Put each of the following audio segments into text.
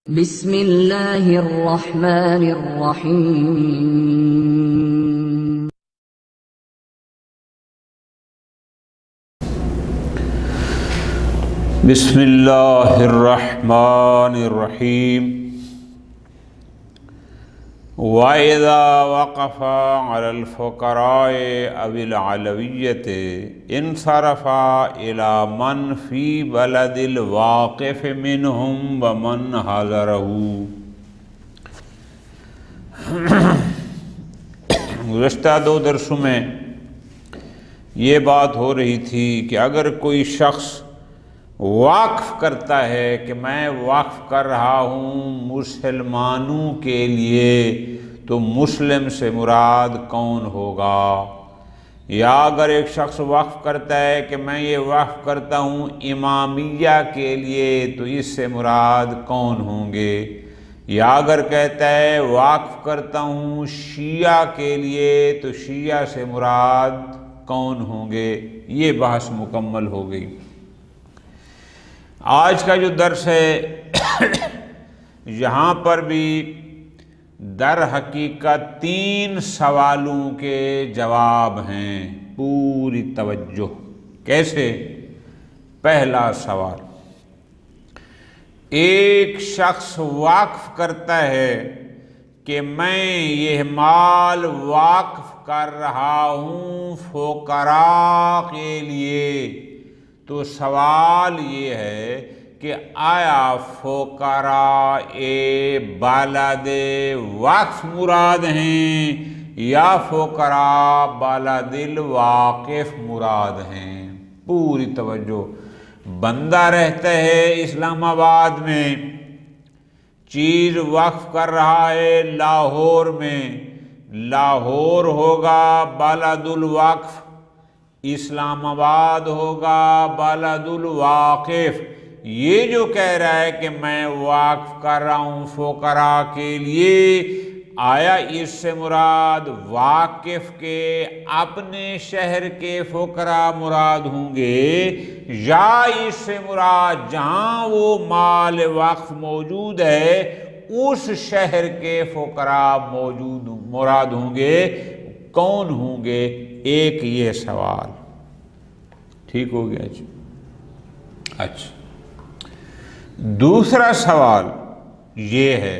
بسم اللہ الرحمن الرحیم بسم اللہ الرحمن الرحیم وَإِذَا وَقَفَ عَلَى الْفُقَرَاءِ أَوِ الْعَلَوِيَّةِ انصرف إِلَى مَنْ فِي بَلَدِ الْوَاقِفِ مِنْهُمْ وَمَنْ حَضَرَهُ۔ گزشتہ دو درسوں میں یہ بات ہو رہی تھی کہ اگر کوئی شخص وقف کرتا ہے کہ میں وقف کر رہا ہوں مسلمانوں کے لیے، تو مسلم سے مراد کون ہوگا؟ یا اگر ایک شخص وقف کرتا ہے کہ میں یہ وقف کرتا ہوں امامیہ کے لیے، تو اس سے مراد کون ہوں گے؟ یا اگر کہتا ہے وقف کرتا ہوں شیعہ کے لیے، تو شیعہ سے مراد کون ہوں گے؟ یہ بحث مکمل ہو گئی۔ آج کا جو درس ہے یہاں پر بھی در حقیقت 3 سوالوں کے جواب ہیں، پوری توجہ۔ کیسے؟ پہلا سوال، ایک شخص وقف کرتا ہے کہ میں یہ مال وقف کر رہا ہوں فقراء کے لیے، تو سوال یہ ہے کہ آیا فقراء بلد وقف مراد ہیں یا فقراء بلد الواقف مراد ہیں؟ پوری توجہ۔ بندہ رہتا ہے اسلام آباد میں، چیز وقف کر رہا ہے لاہور میں، لاہور ہوگا بلد الوقف، اسلام آباد ہوگا بلد الواقف۔ یہ جو کہہ رہا ہے کہ میں وقف کر رہا ہوں فقراء کے لیے، آیا اس سے مراد واقف کے اپنے شہر کے فقراء مراد ہوں گے، یا اس سے مراد جہاں وہ مال وقف موجود ہے اس شہر کے فقراء مراد ہوں گے؟ کون ہوں گے؟ ایک یہ سوال ٹھیک ہو گیا جی۔ اچھا، دوسرا سوال یہ ہے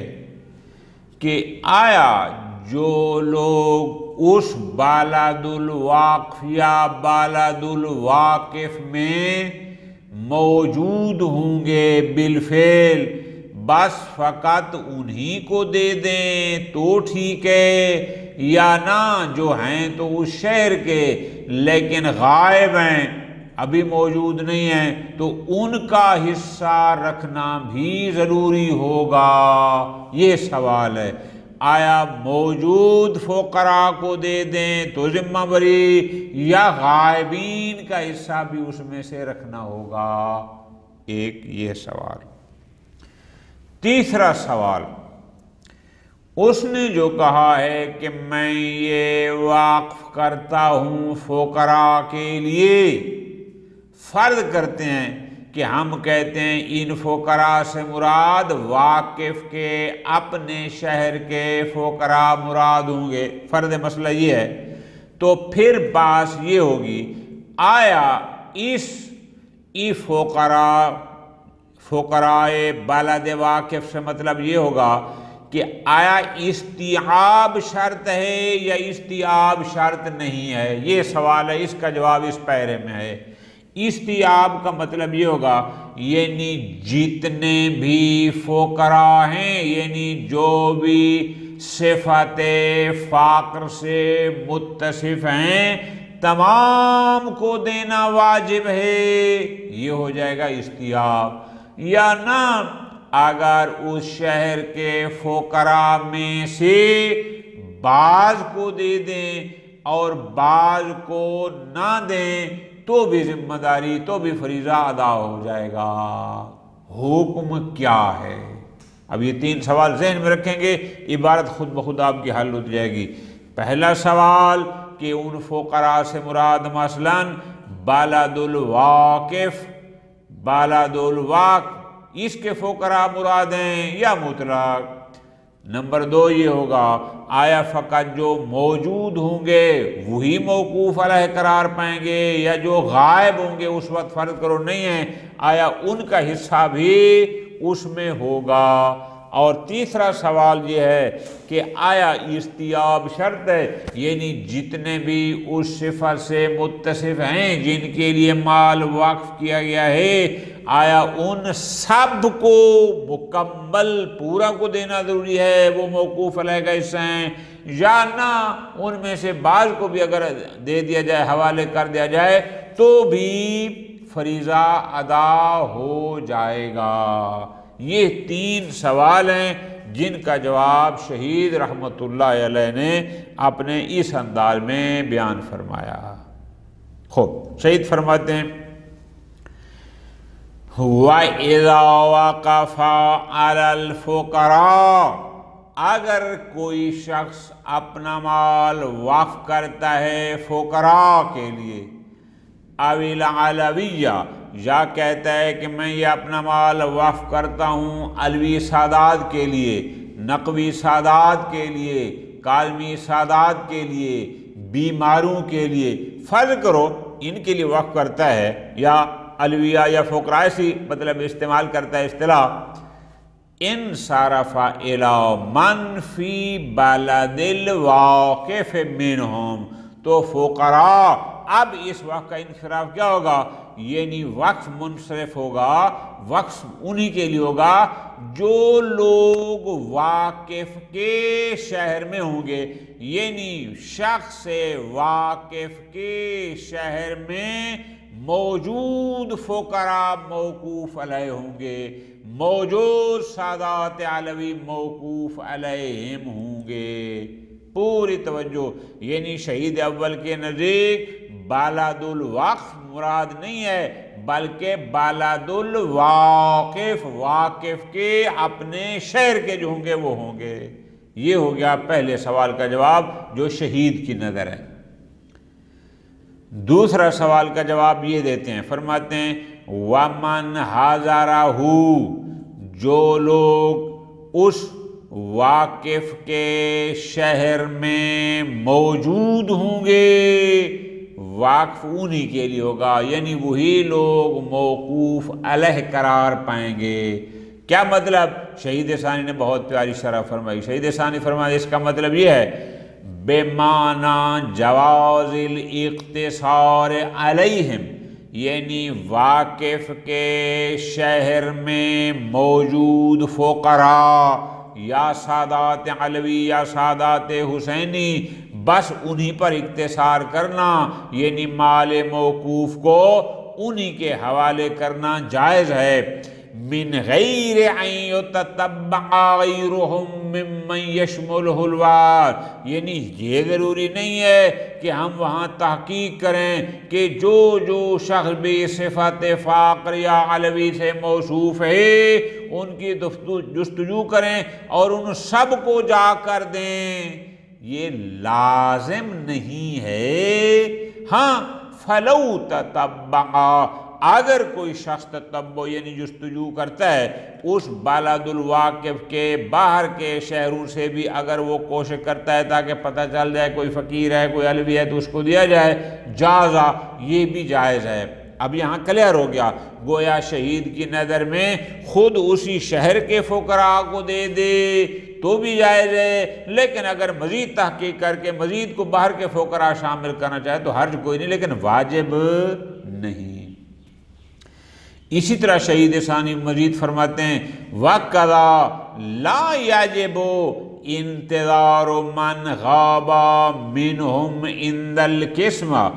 کہ آیا جو لوگ اس بلد الوقف یا بلد الواقف میں موجود ہوں گے بالفعل، بس فقط انہی کو دے دیں تو ٹھیک ہے، یا نہ جو ہیں تو اس شہر کے لیکن غائب ہیں، ابھی موجود نہیں ہیں، تو ان کا حصہ رکھنا بھی ضروری ہوگا؟ یہ سوال ہے۔ آیا موجود فقراء کو دے دیں تو ذمہ بری، یا غائبین کا حصہ بھی اس میں سے رکھنا ہوگا؟ ایک یہ سوال۔ تیسرا سوال، اس نے جو کہا ہے کہ میں یہ وقف کرتا ہوں فقراء کے لیے، فرض کرتے ہیں کہ ہم کہتے ہیں ان فقراء سے مراد واقف کے اپنے شہر کے فقراء مراد ہوں گے، فرض مسئلہ یہ ہے، تو پھر بات یہ ہوگی آیا اس فقراء بلد واقف سے مطلب یہ ہوگا کہ آیا استیعاب شرط ہے یا استیعاب شرط نہیں ہے؟ یہ سوال ہے، اس کا جواب اس پیرے میں ہے۔ استیعاب کا مطلب یہ ہوگا یعنی جتنے بھی فقراء ہیں، یعنی جو بھی صفت فقر سے متصف ہیں، تمام کو دینا واجب ہے، یہ ہو جائے گا استیعاب۔ یا نہ اگر اس شہر کے فقراء میں سے بعض کو دے دیں اور بعض کو نہ دیں تو بھی ذمہ داری، تو بھی فریضہ ادا ہو جائے گا۔ حکم کیا ہے؟ اب یہ 3 سوال ذہن میں رکھیں گے، عبارت خود بخود آپ کی حل ہو جائے گی۔ پہلا سوال کہ ان فقراء سے مراد مثلاً بلد الواقف، بلد الوقف اس کے فقراء مراد ہیں یا مطلق؟ نمبر 2 یہ ہوگا آیا فقط جو موجود ہوں گے وہی موقوف علیہ قرار پائیں گے یا جو غائب ہوں گے اس وقت فرض کرو نہیں ہیں آیا ان کا حصہ بھی اس میں ہوگا؟ اور تیسرا سوال یہ ہے کہ آیا استیاب شرط ہے، یعنی جتنے بھی اس صفت سے متصف ہیں جن کے لیے مال وقف کیا گیا ہے آیا ان سب کو مکمل پورا کو دینا ضروری ہے، وہ موقوف علیہ کا حصہ ہیں، یا نہ ان میں سے بعض کو بھی اگر دے دیا جائے حوالے کر دیا جائے تو بھی فریضہ ادا ہو جائے گا؟ یہ 3 سوال ہیں جن کا جواب شہید رحمت اللہ علیہ نے اپنے اس انداز میں بیان فرمایا۔ خوب، شہید فرماتے ہیں وَإِذَا وَقَفَ عَلَى الْفُقَرَاءِ، اگر کوئی شخص اپنا مال وقف کرتا ہے فقراء کے لیے، اوِّل علویہ، یا کہتا ہے کہ میں یہ اپنا مال وقف کرتا ہوں علوی سادات کے لیے، نقوی سادات کے لیے، کالمی سادات کے لیے، بیماروں کے لیے، فرض کرو ان کے لیے وقف کرتا ہے، یا علویہ یا فقراء ایسی مطلب استعمال کرتا ہے اصطلاح، انصرف الی من فی بلد الواقف منہم، تو فقراء اب اس وقت کا انصراف کیا ہوگا؟ یعنی وقف منصرف ہوگا، وقف انہی کے لیے ہوگا جو لوگ واقف کے شہر میں ہوں گے، یعنی شخص واقف کے شہر میں موجود فقراء موقوف علیہ ہوں گے، موجود سادات علوی موقوف علیہم ہوں گے۔ پوری توجہ، یعنی شہید اول کے نزدیک بالاد الوقف مراد نہیں ہے بلکہ بالاد الواقف، واقف کے اپنے شہر کے جو ہوں گے وہ ہوں گے۔ یہ ہو گیا پہلے سوال کا جواب جو شہید کی نظر ہے۔ دوسرا سوال کا جواب یہ دیتے ہیں، فرماتے ہیں وَمَنْ حَضَرَهُ، جو لوگ اس واقف کے شہر میں موجود ہوں گے، واقف انہی کے لیے ہوگا، یعنی وہی لوگ موقوف علیہ قرار پائیں گے۔ کیا مطلب؟ شہید ثانی نے بہت پیاری شرح فرمائی۔ شہید ثانی فرمایا اس کا مطلب یہ ہے بے معنی جواز الاقتصار علیہم، یعنی واقف کے شہر میں موجود فقراء یا سادات علوی یا سادات حسینی، بس انہی پر اقتصار کرنا، یعنی مال موقوف کو انہی کے حوالے کرنا جائز ہے۔ من غیر ان یتتبع غیرہم ممن یشملہ الوعد، یعنی یہ ضروری نہیں ہے کہ ہم وہاں تحقیق کریں کہ جو شخص بھی صفت فقر یا علوی سے موصوف ہے ان کی جستجو کریں اور ان سب کو جا کر دیں، یہ لازم نہیں ہے۔ ہاں فلو تتبع، اگر کوئی شخص تتبع یعنی جستجو کرتا ہے اس بلد الواقف کے باہر کے شہروں سے بھی، اگر وہ کوشش کرتا ہے تاکہ پتہ چل جائے کوئی فقیر ہے کوئی علوی ہے تو اس کو دیا جائے، جازا، یہ بھی جائز ہے۔ اب یہاں کلیئر ہو گیا، گویا شہید کی نظر میں خود اسی شہر کے فقراء کو دے دے تو بھی جائز ہے، لیکن اگر مزید تحقیق کر کے مزید کو باہر کے فقراء شامل کرنا چاہے تو حرج کوئی نہیں، لیکن واجب نہیں۔ اسی طرح شہید ثانی مزید فرماتے ہیں وَقَضَى لَا يَجِبُ انتظار من غاب منہم عند القسمہ،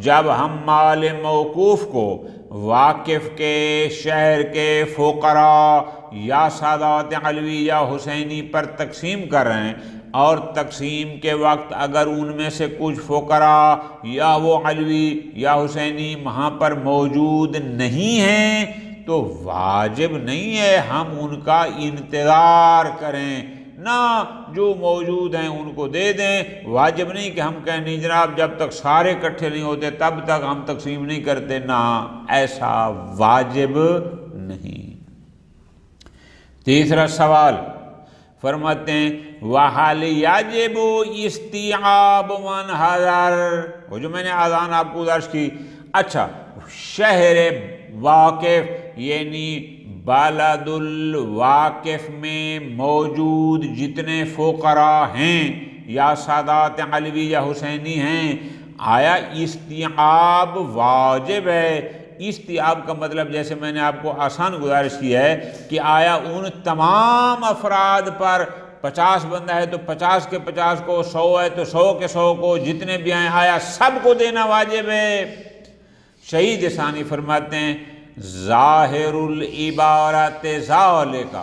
جب ہم مال موقوف کو واقف کے شہر کے فقراء یا سادات علوی یا حسینی پر تقسیم کر رہے ہیں اور تقسیم کے وقت اگر ان میں سے کچھ فقراء یا وہ علوی یا حسینی وہاں پر موجود نہیں ہیں تو واجب نہیں ہے ہم ان کا انتظار کریں، نہ جو موجود ہیں ان کو دے دیں۔ واجب نہیں کہ ہم کہیں نہیں جناب جب تک سارے اکٹھے نہیں ہوتے تب تک ہم تقسیم نہیں کرتے، نہ ایسا واجب نہیں۔ تیسرا سوال فرماتے ہیں وَحَلْ يَجِبُ اسْتِيعَابُ مَنْ حَضَرَ، وہ جو میں نے اذان آپ کو درج کی، اچھا شہر واقف یعنی بلد الواقف میں موجود جتنے فقراء ہیں یا سادات علوی یا حسینی ہیں، آیا استیعاب واجب ہے؟ استیعاب کا مطلب جیسے میں نے آپ کو آسان گزارش کی ہے کہ آیا ان تمام افراد پر 50 بندہ ہے تو 50 کے 50 کو، 100 ہے تو 100 کے 100 کو، جتنے بھی آئیں آیا سب کو دینا واجب ہے؟ شہید ثانی فرماتے ہیں ظاہر العبارت ذالک،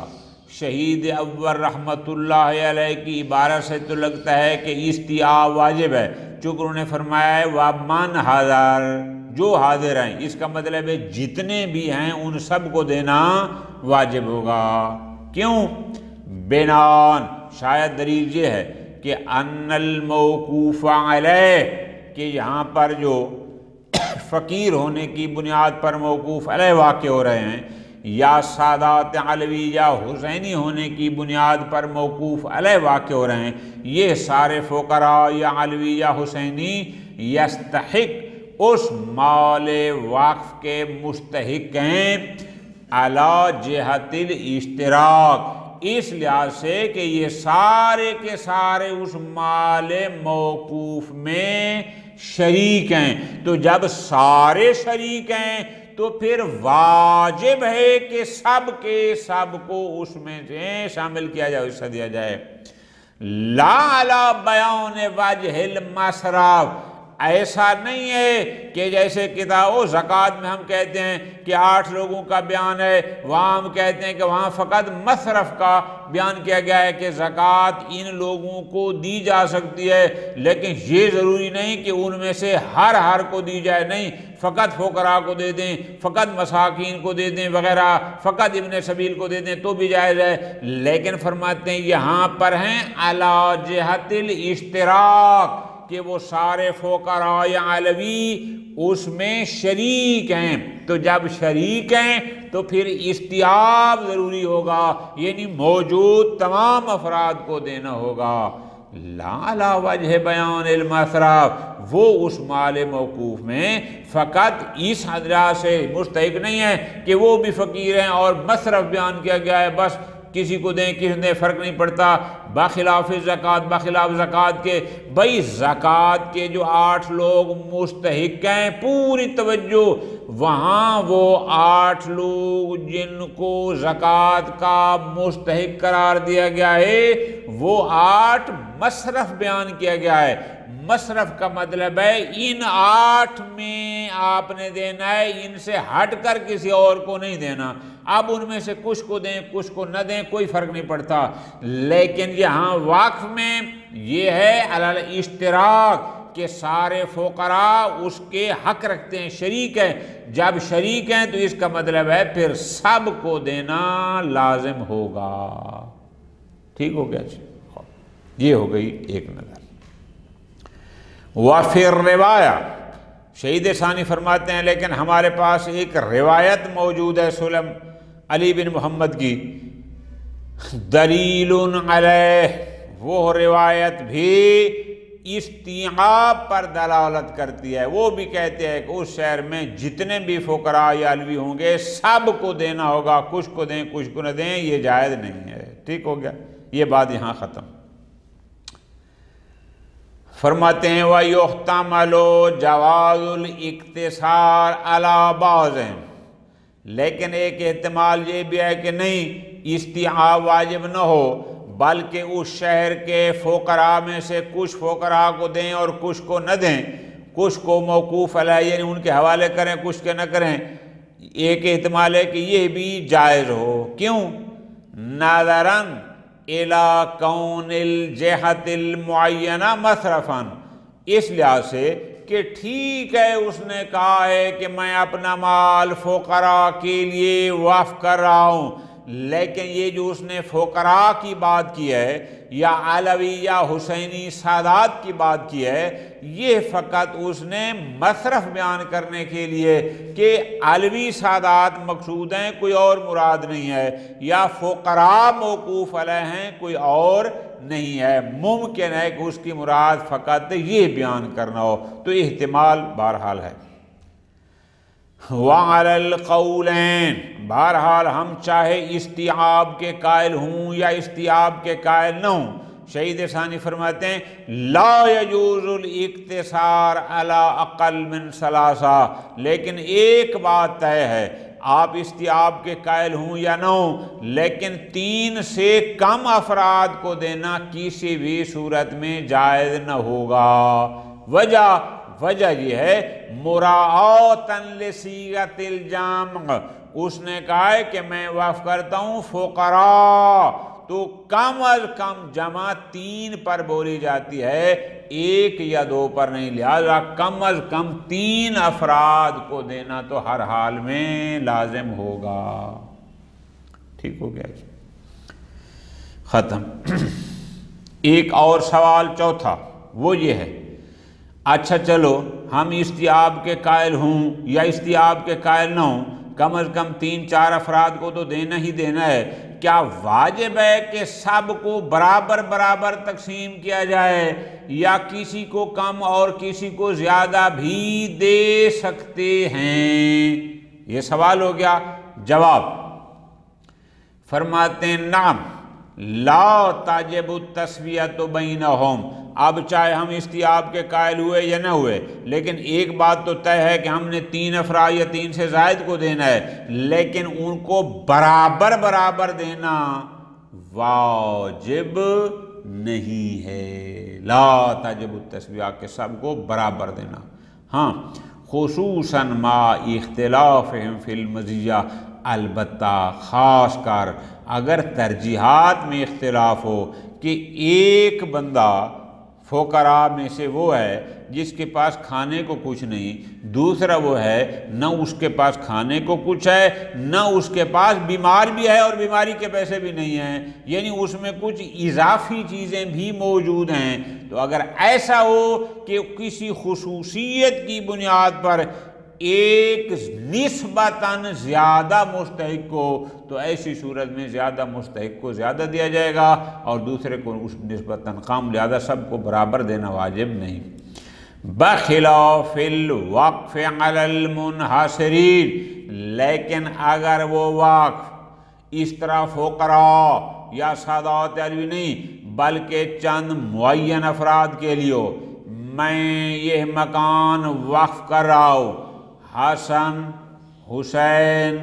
شہید اول رحمت اللہ علیہ کی عبارت سے تو لگتا ہے کہ استیعاب واجب ہے، چونکہ انہوں نے فرمایا ہے وَمَنْ حَضَرَ، جو حاضر ہیں، اس کا مطلب ہے جتنے بھی ہیں ان سب کو دینا واجب ہوگا۔ کیوں؟ بنان، شاید دلیل یہ ہے کہ ان الموقوف علیہ، کہ یہاں پر جو فقیر ہونے کی بنیاد پر موقوف علیہ واقع ہو رہے ہیں، یا سادات علوی یا حسینی ہونے کی بنیاد پر موقوف علیہ واقع ہو رہے ہیں، یہ سارے فقراء یا علوی یا حسینی یستحق، اس مال وقف کے مستحق ہیں، علی جہت الاشتراک، اس لحاظ سے کہ یہ سارے کے سارے اس مال موقوف میں شریک ہیں۔ تو جب سارے شریک ہیں تو پھر واجب ہے کہ سب کے سب کو اس میں سے شامل کیا جائے، حصہ دیا جائے۔ لا علی بیان وجہ المصرف، ایسا نہیں ہے کہ جیسے کتاب و زکوٰۃ میں ہم کہتے ہیں کہ 8 لوگوں کا بیان ہے، وہاں ہم کہتے ہیں کہ وہاں فقط مصرف کا بیان کیا گیا ہے کہ زکوٰۃ ان لوگوں کو دی جا سکتی ہے، لیکن یہ ضروری نہیں کہ ان میں سے ہر کو دی جائے، نہیں، فقط فقراء کو دے دیں، فقط مساکین کو دے دیں وغیرہ، فقط ابن سبیل کو دے دیں تو بھی جائز ہے، لیکن فرماتے ہیں یہاں پر ہیں علی جہت الاشتراک، کہ وہ سارے فقراء یا علوی اس میں شریک ہیں، تو جب شریک ہیں تو پھر استیعاب ضروری ہوگا، یعنی موجود تمام افراد کو دینا ہوگا۔ لا علی وجہ بیان المصرف، وہ اس مال موقوف میں فقط اس حضرہ سے مستحق نہیں ہے کہ وہ بھی فقیر ہیں اور مصرف بیان کیا گیا ہے، بس کسی کو دیں کسی دیں فرق نہیں پڑتا، بخلاف زکوٰۃ، بخلاف زکوٰۃ کے، بھئی زکوٰۃ کے جو 8 لوگ مستحق ہیں، پوری توجہ، وہاں وہ 8 لوگ جن کو زکوٰۃ کا مستحق قرار دیا گیا ہے، وہ 8 مصرف بیان کیا گیا ہے۔ مصرف کا مطلب ہے ان 8 میں آپ نے دینا ہے، ان سے ہٹ کر کسی اور کو نہیں دینا، اب ان میں سے کچھ کو دیں کچھ کو نہ دیں کوئی فرق نہیں پڑتا، لیکن یہاں وقف میں یہ ہے علی الاشتراک کہ سارے فقراء اس کے حق رکھتے ہیں، شریک ہیں، جب شریک ہیں تو اس کا مطلب ہے پھر سب کو دینا لازم ہوگا۔ ٹھیک ہو گیا جی، یہ ہو گئی ایک نظر۔ وفی الروایہ، شہید ثانی فرماتے ہیں لیکن ہمارے پاس ایک روایت موجود ہے سلم علی بن محمد کی، دلیل علیہ، وہ روایت بھی استیعاب پر دلالت کرتی ہے، وہ بھی کہتے ہیں کہ اس شہر میں جتنے بھی فقراء یا علوی ہوں گے سب کو دینا ہوگا، کچھ کو دیں کچھ کو نہ دیں، یہ جائز نہیں ہے۔ ٹھیک ہو گیا، یہ بات یہاں ختم۔ فرماتے ہیں وَيُحْتَمَلُ جَوَازُ الْاِقْتِصَارِ عَلَى بَعْضٍ، لیکن ایک احتمال یہ بھی ہے کہ نہیں استیعاب واجب نہ ہو، بلکہ اس شہر کے فقراء میں سے کچھ فقراء کو دیں اور کچھ کو نہ دیں، کچھ کو موقوف علیہ یعنی ان کے حوالے کریں کچھ کے نہ کریں، ایک احتمال ہے کہ یہ بھی جائز ہو۔ کیوں؟ نَظَرًا اِلَى کون الجہت المعینہ مصرفاً، اس لحاظ سے کہ ٹھیک ہے اس نے کہا ہے کہ میں اپنا مال فقراء کے لیے وقف کر رہا ہوں، لیکن یہ جو اس نے فقراء کی بات کی ہے یا علوی یا حسینی سادات کی بات کی ہے، یہ فقط اس نے مصرف بیان کرنے کے لیے کہ علوی سادات مقصود ہیں، کوئی اور مراد نہیں ہے، یا فقراء موقوف علیہ ہیں، کوئی اور نہیں ہے۔ ممکن ہے کہ اس کی مراد فقط یہ بیان کرنا ہو، تو احتمال بہرحال ہے۔ وَعَلَى الْقَوْلَيْنِ، بہرحال ہم چاہے استیعاب کے قائل ہوں یا استیعاب کے قائل نہ ہوں، شہید ثانی فرماتے ہیں لا يجوز الاقتصار على اقل من ثلاثہ، لیکن ایک بات طے ہے، آپ استیعاب کے قائل ہوں یا نہ ہوں، لیکن 3 سے کم افراد کو دینا کسی بھی صورت میں جائز نہ ہوگا۔ وجہ یہ ہے مراعاتً لصیغۃ الجمع، اس نے کہا ہے کہ میں وقف کرتا ہوں فقراء، تو کم از کم جمع 3 پر بولی جاتی ہے، 1 یا 2 پر نہیں، لہذا کم از کم 3 افراد کو دینا تو ہر حال میں لازم ہوگا۔ ٹھیک ہو گیا جی، ختم۔ ایک اور سوال چوتھا، وہ یہ ہے اچھا چلو ہم استیعاب کے قائل ہوں یا استیعاب کے قائل نہ ہوں، کم از کم 3-4 افراد کو تو دینا ہی دینا ہے، کیا واجب ہے کہ سب کو برابر برابر تقسیم کیا جائے یا کسی کو کم اور کسی کو زیادہ بھی دے سکتے ہیں؟ یہ سوال ہو گیا۔ جواب فرماتے ہیں نعم لا تجب التسویۃ بینہم، اب چاہے ہم استیعاب کے قائل ہوئے یا نہ ہوئے، لیکن ایک بات تو طے ہے کہ ہم نے 3 افراد یا 3 سے زائد کو دینا ہے، لیکن ان کو برابر برابر دینا واجب نہیں ہے۔ لا تجب التسویہ، کہ سب کو برابر دینا، ہاں خصوصاً ما اختلافہم فی المزیہ، البتہ خاص کر اگر ترجیحات میں اختلاف ہو کہ ایک بندہ فقراء میں سے وہ ہے جس کے پاس کھانے کو کچھ نہیں، دوسرا وہ ہے نہ اس کے پاس کھانے کو کچھ ہے نہ اس کے پاس بیمار بھی ہے اور بیماری کے پیسے بھی نہیں ہیں، یعنی اس میں کچھ اضافی چیزیں بھی موجود ہیں، تو اگر ایسا ہو کہ کسی خصوصیت کی بنیاد پر ایک نسبتاً زیادہ مستحق کو، تو ایسی صورت میں زیادہ مستحق کو زیادہ دیا جائے گا اور دوسرے کو اس نسبتاً کم، لہذا سب کو برابر دینا واجب نہیں۔ بخلاف الوقف علی المنحصرین، لیکن اگر وہ وقف اس طرح فقراء یا سادات علوی نہیں بلکہ چند معین افراد کے لیے ہو، میں یہ مکان وقف کر رہا ہوں حسن، حسین،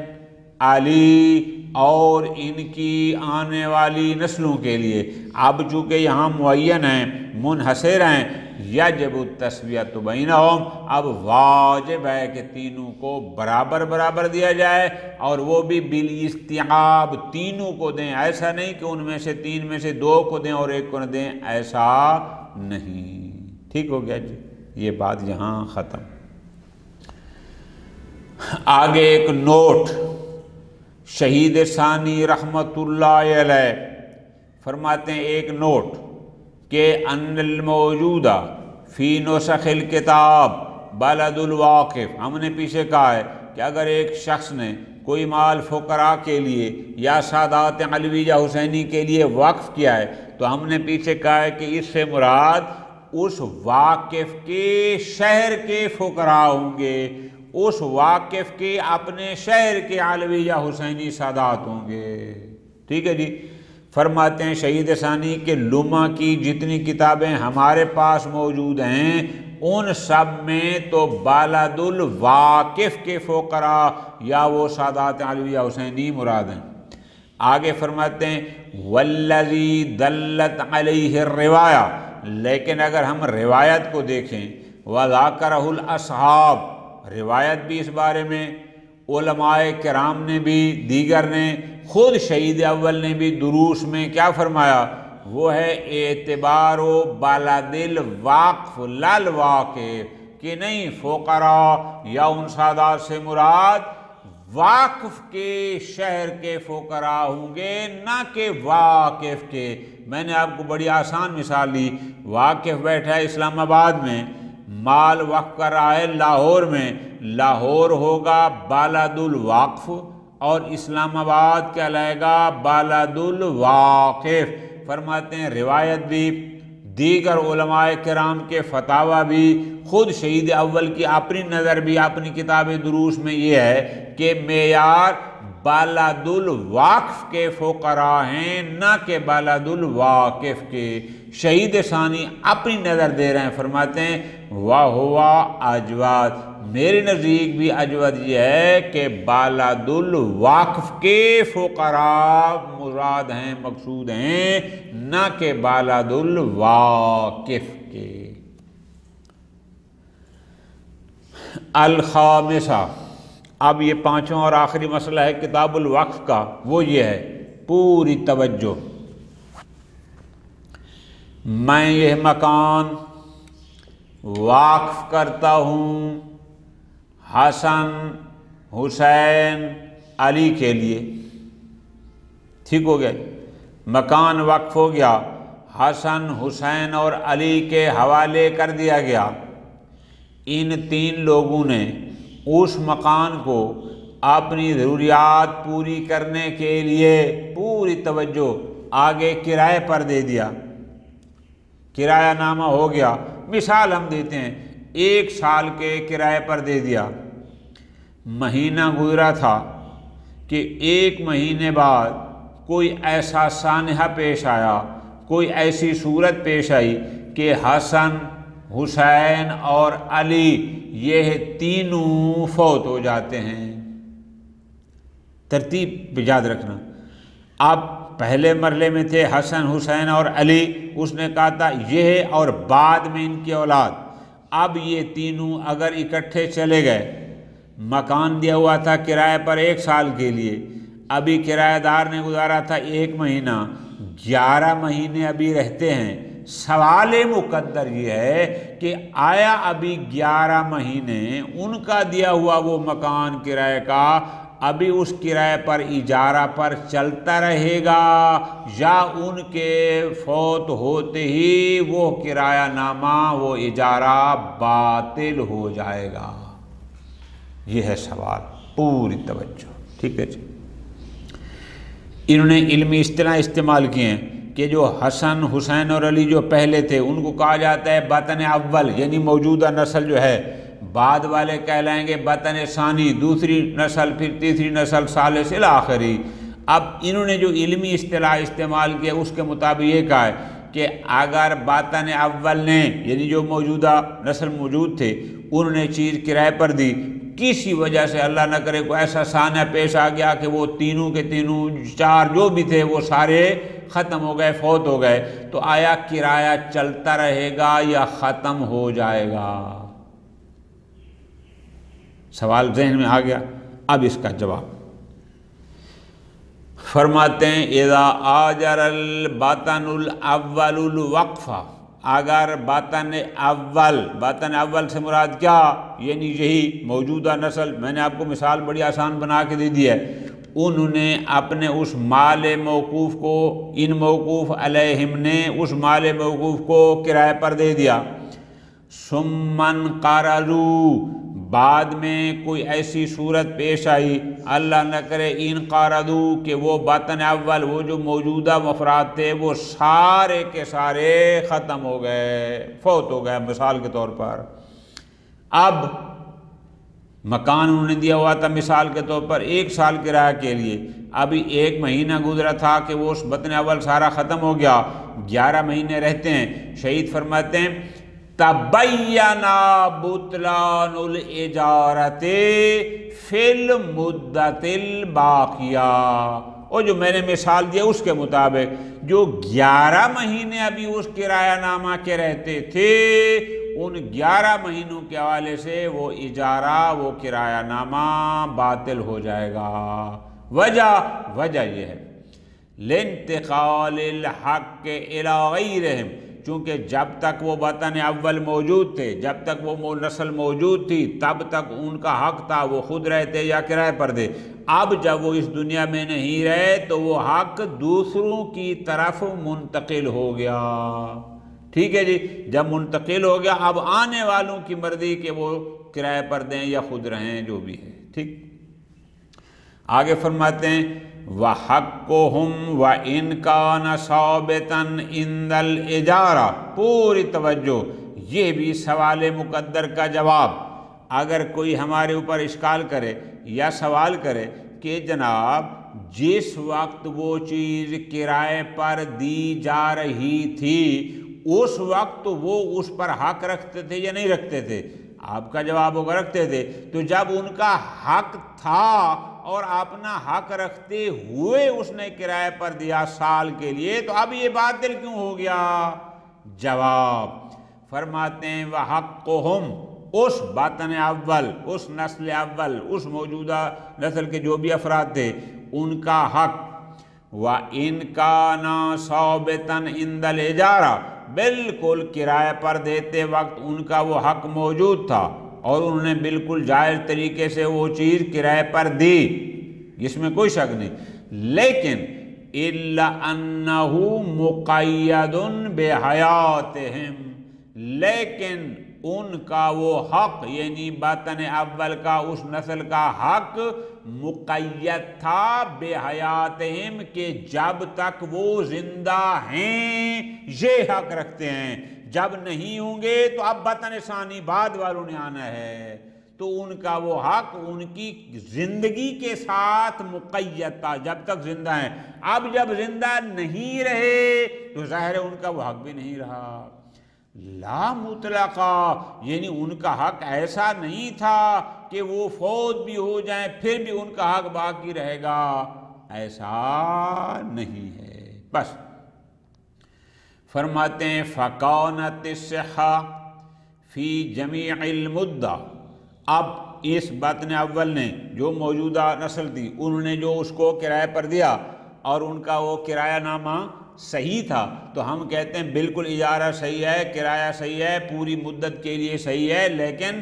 علی اور ان کی آنے والی نسلوں کے لیے، اب چونکہ یہاں معین ہیں، منحصر ہیں، یجب التسویۃ بینہم، اب واجب ہے کہ تینوں کو برابر برابر دیا جائے، اور وہ بھی بالاستیعاب، تینوں کو دیں، ایسا نہیں کہ ان میں سے 3 میں سے 2 کو دیں اور 1 کو نہ دیں، ایسا نہیں۔ ٹھیک ہو گیا جی، یہ بات یہاں ختم۔ آگے ایک نوٹ، شہید ثانی رحمت اللہ علیہ فرماتے ہیں ایک نوٹ کہ ان الموجودہ فی نسخ الکتاب بلد الواقف، ہم نے پیچھے کہا ہے کہ اگر ایک شخص نے کوئی مال فقراء کے لیے یا سادات علوی یا حسینی کے لیے وقف کیا ہے، تو ہم نے پیچھے کہا ہے کہ اس سے مراد اس واقف کے شہر کے فقراء ہوں گے، اس واقف کے اپنے شہر کے علوی یا حسینی سادات ہوں گے۔ ٹھیک ہے جی، فرماتے ہیں شہید ثانی کہ لمع کی جتنی کتابیں ہمارے پاس موجود ہیں ان سب میں تو بالد الواقف کے فقراء یا وہ سادات علوی یا حسینی مراد ہیں۔ آگے فرماتے ہیں والذی دلت علیہ الروایہ، لیکن اگر ہم روایت کو دیکھیں وذاکرہ الاصحاب، روایت بھی اس بارے میں علماء کرام نے بھی، دیگر نے، خود شہید اول نے بھی دروس میں کیا فرمایا، وہ ہے اعتبار و بلد الواقف للواقف، کہ نہیں فقراء یا ان سادات سے مراد واقف کے شہر کے فقراء ہوں گے، نہ کہ واقف کے۔ میں نے آپ کو بڑی آسان مثال دی، واقف بیٹھا ہے اسلام آباد میں، مال وقف کر رہا ہے لاہور میں، لاہور ہوگا بالاد الواقف اور اسلام آباد کہلائے گا بالاد الواقف۔ فرماتے ہیں روایت بھی، دیگر علماء کرام کے فتاوی بھی، خود شہید اول کی اپنی نظر بھی اپنی کتاب دروس میں یہ ہے کہ معیار بالاد الواقف کے فقراء ہیں، نہ کہ بالاد الواقف کے۔ شہید ثانی اپنی نظر دے رہے ہیں، فرماتے ہیں وَهُوَ اجود، میرے نزدیک بھی اجود یہ ہے کہ بالاد الواقف کے فقراء مراد ہیں، مقصود ہیں، نہ کہ بالاد الواقف کے۔ الخامسہ، اب یہ پانچواں اور آخری مسئلہ ہے کتاب الوقف کا، وہ یہ ہے، پوری توجہ، میں یہ مکان واقف کرتا ہوں حسن، حسین، علی کے لیے۔ ٹھیک ہو گیا، مکان وقف ہو گیا، حسن، حسین اور علی کے حوالے کر دیا گیا۔ ان تین لوگوں نے اس مکان کو اپنی ضروریات پوری کرنے کے لیے، پوری توجہ، آگے کرائے پر دے دیا، کرایہ نامہ ہو گیا۔ مثال ہم دیتے ہیں، 1 سال کے کرائے پر دے دیا۔ مہینہ گزرا تھا کہ 1 مہینے بعد کوئی ایسا سانحہ پیش آیا، کوئی ایسی صورت پیش آئی کہ حسن، حسین اور علی یہ تینوں فوت ہو جاتے ہیں۔ ترتیب یاد رکھنا، اب پہلے مرحلے میں تھے حسن، حسین اور علی، اس نے کہا تھا یہ اور بعد میں ان کی اولاد۔ اب یہ تینوں اگر اکٹھے چلے گئے، مکان دیا ہوا تھا کرائے پر 1 سال کے لیے، ابھی کرایہ دار نے گزارا تھا 1 مہینہ، 11 مہینے ابھی رہتے ہیں۔ سوال مقدر یہ ہے کہ آیا ابھی 11 مہینے ان کا دیا ہوا وہ مکان کرائے کا ابھی اس کرائے پر اجارہ پر چلتا رہے گا، یا ان کے فوت ہوتے ہی وہ کرایہ نامہ، وہ اجارہ باطل ہو جائے گا؟ یہ ہے سوال، پوری توجہ، ٹھیک ہے جی۔ انہوں نے علمی اصطلاح استعمال کیے ہیں کہ جو حسن، حسین اور علی جو پہلے تھے ان کو کہا جاتا ہے بطن اول، یعنی موجودہ نسل جو ہے، بعد والے کہلائیں گے بطن ثانی، دوسری نسل، پھر تیسری نسل، ثالث الی آخری۔ اب انہوں نے جو علمی اصطلاح استعمال کیا اس کے مطابق یہ کہا ہے کہ اگر باطن اول نے، یعنی جو موجودہ نسل موجود تھے، انہوں نے چیز کرائے پر دی، کسی وجہ سے اللہ نہ کرے کوئی ایسا سانحہ پیش آ گیا کہ وہ تینوں کے تینوں، 4 جو بھی تھے وہ سارے ختم ہو گئے، فوت ہو گئے، تو آیا کرایہ چلتا رہے گا یا ختم ہو جائے گا؟ سوال ذہن میں آ گیا؟ اب اس کا جواب فرماتے ہیں اذا آجر الباطن الاول الوقف، اگر باطن اول سے مراد کیا؟ یعنی یہی موجودہ نسل، میں نے آپ کو مثال بڑی آسان بنا کے دے دی ہے، انہوں نے اپنے اس مال موقوف کو، ان موقوف علیہم نے اس مال موقوف کو کرائے پر دے دیا۔ ثمن قرضوا، بعد میں کوئی ایسی صورت پیش آئی، اللہ نہ کرے ان قرضوا، کہ وہ باطن اول، وہ جو موجودہ مفراد تھے وہ سارے کے سارے ختم ہو گئے، فوت ہو گئے مثال کے طور پر۔ اب مکان انہوں نے دیا ہوا تھا مثال کے طور پر 1 سال کرایہ کے لیے، ابھی 1 مہینہ گزرا تھا کہ وہ اس باطن اول سارا ختم ہو گیا، 11 مہینے رہتے ہیں۔ شہید فرماتے ہیں تبینا بطلان الاجارت فی المدت الباقیہ، اور جو میں نے مثال دیا اس کے مطابق جو 11 مہینے ابھی اس کرایہ نامہ کے رہتے تھے، ان 11 مہینوں کے حوالے سے وہ اجارہ، وہ کرایہ نامہ باطل ہو جائے گا۔ وجہ یہ ہے لانتقال الحق الی غیرہم، چونکہ جب تک وہ وطن اول موجود تھے، جب تک وہ نسل موجود تھی، تب تک ان کا حق تھا، وہ خود رہتے یا کرائے پر دے۔ اب جب وہ اس دنیا میں نہیں رہے تو وہ حق دوسروں کی طرف منتقل ہو گیا، ٹھیک ہے جی۔ جب منتقل ہو گیا اب آنے والوں کی مرضی کہ وہ کرائے پر دیں یا خود رہیں، جو بھی ہے، ٹھیک۔ آگے فرماتے ہیں وَحَقُّهُمْ وَإِنْ كَانَ ثَابِتًا عِنْدَ الْإِجَارَةِ، پوری توجہ، یہ بھی سوال مقدر کا جواب۔ اگر کوئی ہمارے اوپر اشکال کرے یا سوال کرے کہ جناب جس وقت وہ چیز کرائے پر دی جا رہی تھی اس وقت وہ اس پر حق رکھتے تھے یا نہیں رکھتے تھے، آپ کا جواب ہوگا رکھتے تھے۔ تو جب ان کا حق تھا اور اپنا حق رکھتے ہوئے اس نے کرائے پر دیا سال کے لیے، تو اب یہ باطل کیوں ہو گیا؟ جواب فرماتے ہیں وَحَقُّهُمْ، اس وطن اول، اس نسل اول، اس موجودہ نسل کے جو بھی افراد تھے، ان کا حق وَإِنْ كَانَ ثَابِتًا عِنْدَ الْإِجَارَةِ، بالکل کرائے پر دیتے وقت ان کا وہ حق موجود تھا اور انہوں نے بالکل جائز طریقے سے وہ چیز کرائے پر دی، اس میں کوئی شک نہیں، لیکن إِلَّا أَنَّهُ مُقَيَّدٌ بِحَيَاتِهِمْ، لیکن ان کا وہ حق یعنی وطن اول کا اس نسل کا حق مقید تھا بحیاتہم، کہ جب تک وہ زندہ ہیں یہ حق رکھتے ہیں، جب نہیں ہوں گے تو اب وطن ثانی بعد والوں نے آنا ہے، تو ان کا وہ حق ان کی زندگی کے ساتھ مقید تھا جب تک زندہ ہیں۔ اب جب زندہ نہیں رہے تو ظاہر ہے ان کا وہ حق بھی نہیں رہا۔ لا مطلقہ، یعنی ان کا حق ایسا نہیں تھا کہ وہ فوت بھی ہو جائیں پھر بھی ان کا حق باقی رہے گا، ایسا نہیں ہے۔ بس فرماتے ہیں فَكَانَتِ الصِّحَّةُ فِي جَمِيعِ الْمُدَّةِ، اب اس وطن اول نے جو موجودہ نسل تھی انہوں نے جو اس کو کرائے پر دیا اور ان کا وہ کرایہ نامہ صحیح تھا، تو ہم کہتے ہیں بالکل اجارہ صحیح ہے، کرایہ صحیح ہے، پوری مدت کے لیے صحیح ہے، لیکن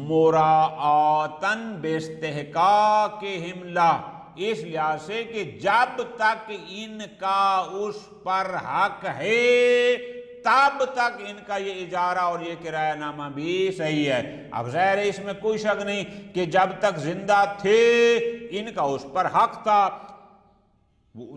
مراعاتاً باستحقاقہم لہ، اس لحاظ سے کہ جب تک ان کا اس پر حق ہے تب تک ان کا یہ اجارہ اور یہ کرایہ نامہ بھی صحیح ہے۔ اب ظاہر ہے اس میں کوئی شک نہیں کہ جب تک زندہ تھے ان کا اس پر حق تھا،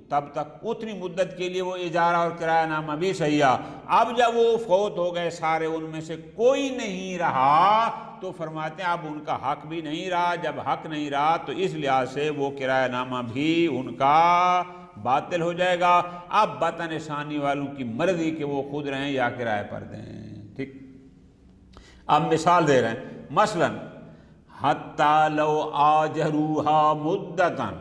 تب تک اتنی مدت کے لیے وہ اجارہ اور کرایہ نامہ بھی صحیح ہے۔ اب جب وہ فوت ہو گئے سارے، ان میں سے کوئی نہیں رہا، تو فرماتے ہیں اب ان کا حق بھی نہیں رہا، جب حق نہیں رہا تو اس لحاظ سے وہ کرایہ نامہ بھی ان کا باطل ہو جائے گا۔ اب وطن ثانی والوں کی مرضی کہ وہ خود رہیں یا کرائے پر دیں، ٹھیک۔ اب مثال دے رہے ہیں، مثلا حتی لو آجروہا مدتاً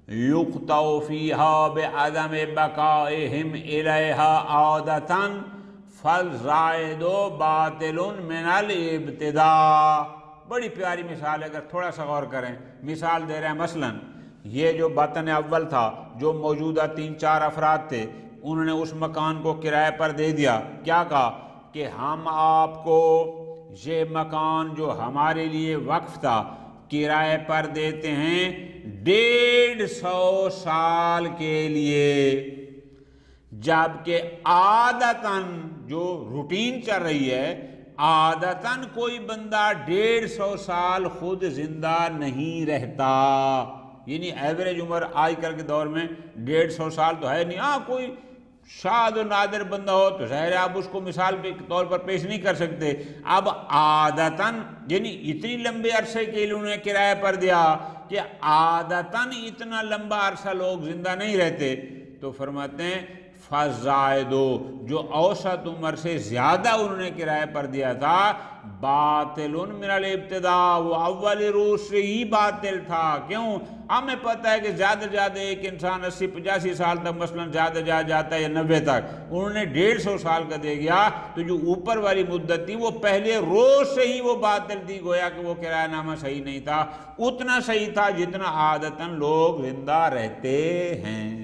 یقطع فیہا بعدم بقائہم الیہا عادتاً فالزائد باطل من الابتداء۔ بڑی پیاری مثال ہے، اگر تھوڑا سا غور کریں۔ مثال دے رہے ہیں، مثلا یہ جو وطن اول تھا، جو موجودہ 3-4 افراد تھے، انہوں نے اس مکان کو کرائے پر دے دیا، کیا کہا کہ ہم آپ کو یہ مکان جو ہمارے لیے وقف تھا کرائے پر دیتے ہیں 150 سال کے لیے، جبکہ عادتاً جو روٹین چل رہی ہے، عادتاً کوئی بندہ 150 سال خود زندہ نہیں رہتا، یعنی ایوریج عمر آج کل کے دور میں 150 سال تو ہے نہیں۔ ہاں کوئی شاذ و نادر بندہ ہو تو ظاہر ہے آپ اس کو مثال کے طور پر پیش نہیں کر سکتے۔ اب عادتاً یعنی اتنی لمبے عرصے کے لیے انہوں نے کرائے پر دیا کہ عادتاً اتنا لمبا عرصہ لوگ زندہ نہیں رہتے، تو فرماتے ہیں فَزَائِدُ، جو اوسط عمر سے زیادہ انہوں نے کرائے پر دیا تھا، باطل من الابتداء، وہ اول روز سے ہی باطل تھا۔ کیوں؟ ہمیں پتہ ہے کہ زیادہ زیادہ ایک انسان 80-85 سال تک مثلا زیادہ جاتا ہے یا 90 تک، انہوں نے 150 سال کا دے گیا، تو جو اوپر والی مدت تھی وہ پہلے روز سے ہی وہ باطل تھی، گویا کہ وہ کرایہ نامہ صحیح نہیں تھا، اتنا صحیح تھا جتنا عادتاً لوگ زندہ رہتے ہیں۔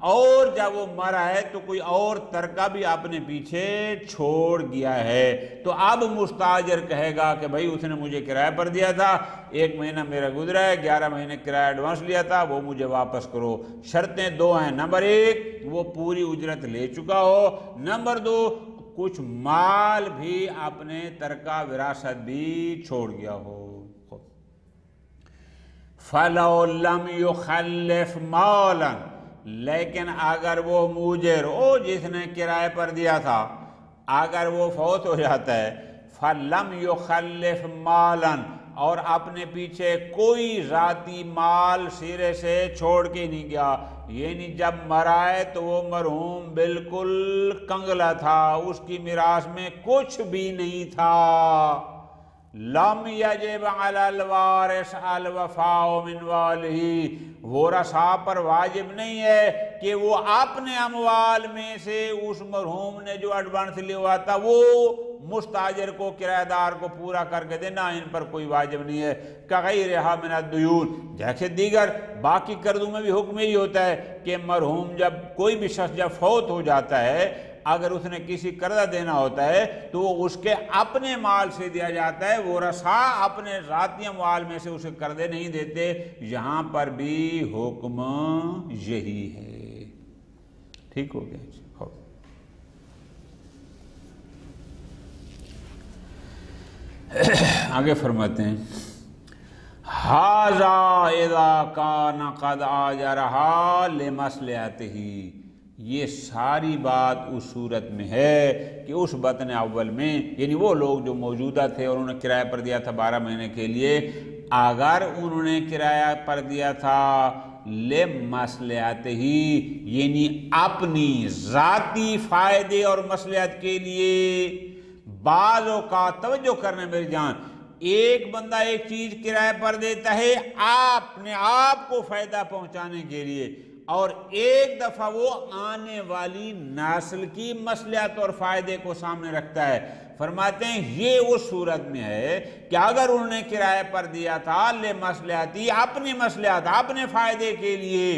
اور جب وہ مرا ہے تو کوئی اور ترکہ بھی اپنے پیچھے چھوڑ گیا ہے، تو اب مستاجر کہے گا کہ بھائی اس نے مجھے کرایہ پر دیا تھا، 1 مہینہ میرا گزرا ہے، 11 مہینے کرایہ ایڈوانس لیا تھا، وہ مجھے واپس کرو۔ شرطیں 2 ہیں، نمبر 1 وہ پوری اجرت لے چکا ہو، نمبر 2 کچھ مال بھی اپنے ترکہ وراثت بھی چھوڑ گیا ہو۔ فَلَوْ لَمْ يُخَلِّفْ مَالًا، لیکن اگر وہ موجر جس نے کرائے پر دیا تھا اگر وہ فوت ہو جاتا ہے، فَلَمْ يُخَلِّفْ مَالًا، اور اپنے پیچھے کوئی ذاتی مال سرے سے چھوڑ کے نہیں گیا، یعنی جب مرا ہے تو وہ مرحوم بالکل کنگلا تھا، اس کی میراث میں کچھ بھی نہیں تھا، لم یجب علی الوارث الوفاء من والہ، ورثاء پر واجب نہیں ہے کہ وہ اپنے اموال میں سے اس مرحوم نے جو ایڈوانس لیا ہوا تھا وہ مستاجر کو، کرایہ دار کو پورا کر کے دینا، ان پر کوئی واجب نہیں ہے۔ کغیرہا من الدیون، جیسے دیگر باقی قرضوں میں بھی حکم یہی ہوتا ہے کہ مرحوم جب کوئی بھی شخص جب فوت ہو جاتا ہے، اگر اس نے کسی قرضہ دینا ہوتا ہے تو وہ اس کے اپنے مال سے دیا جاتا ہے، ورثاء اپنے ذاتی اموال میں سے اسے قرضے نہیں دیتے، یہاں پر بھی حکم یہی ہے۔ ٹھیک ہو گیا؟ آگے فرماتے ہیں ھذا اذا کان قد آجرھا لمصلحتہ، یہ ساری بات اس صورت میں ہے کہ اس بطن اول میں، یعنی وہ لوگ جو موجودہ تھے اور انہوں نے کرایہ پر دیا تھا 12 مہینے کے لیے، اگر انہوں نے کرایہ پر دیا تھا لمصلحتہ، یعنی اپنی ذاتی فائدے اور مصلحت کے لیے، بعض اوقات توجہ کرنے میری جان، ایک بندہ ایک چیز کرایہ پر دیتا ہے اپنے آپ کو فائدہ پہنچانے کے لیے، اور ایک دفعہ وہ آنے والی نسل کی مصلحت اور فائدے کو سامنے رکھتا ہے۔ فرماتے ہیں یہ اس صورت میں ہے کہ اگر انہوں نے کرایہ پر دیا تھا لمصلحتی، اپنی مصلحت اپنے فائدے کے لیے،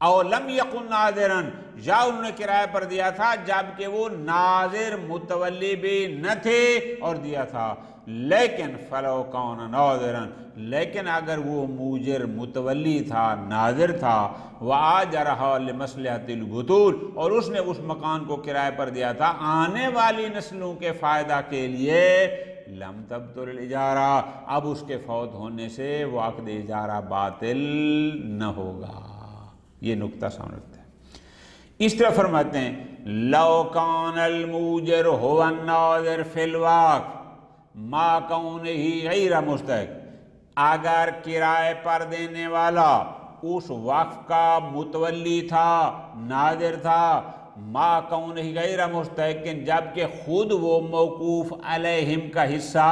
او لم یکن ناظرا، یا انہوں نے کرایہ پر دیا تھا جبکہ وہ ناظر متولی بھی نہ تھے اور دیا تھا، لیکن فلو کون ناظرا، لیکن اگر وہ موجر متولی تھا، ناظر تھا، وآجرھا لمصلحت البطول، اور اس نے اس مکان کو کرایہ پر دیا تھا آنے والی نسلوں کے فائدہ کے لیے، لم تبطل الاجارہ، اب اس کے فوت ہونے سے وہ عقد اجارہ باطل نہ ہوگا۔ یہ نکتہ سامنے رکھتا ہے۔ اس طرح فرماتے ہیں لو کان الموجر هو الناظر فی الوقف ما کونہ غیر مستحق، اگر کرائے پر دینے والا اس وقف کا متولی تھا، ناظر تھا، ما کونہ غیر مستحق، جبکہ خود وہ موقوف علیہم کا حصہ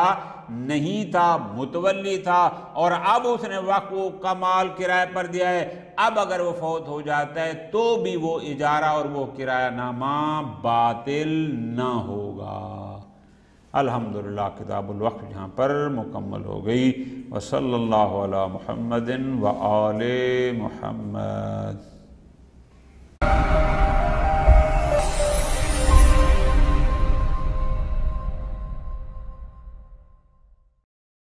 نہیں تھا، متولی تھا، اور اب اس نے وقف کا مال کرائے پر دیا ہے، اب اگر وہ فوت ہو جاتا ہے تو بھی وہ اجارہ اور وہ کرایہ نامہ باطل نہ ہوگا۔ الحمدللہ کتاب الوقف یہاں پر مکمل ہو گئی۔ وصلی اللہ علی محمد وآل محمد۔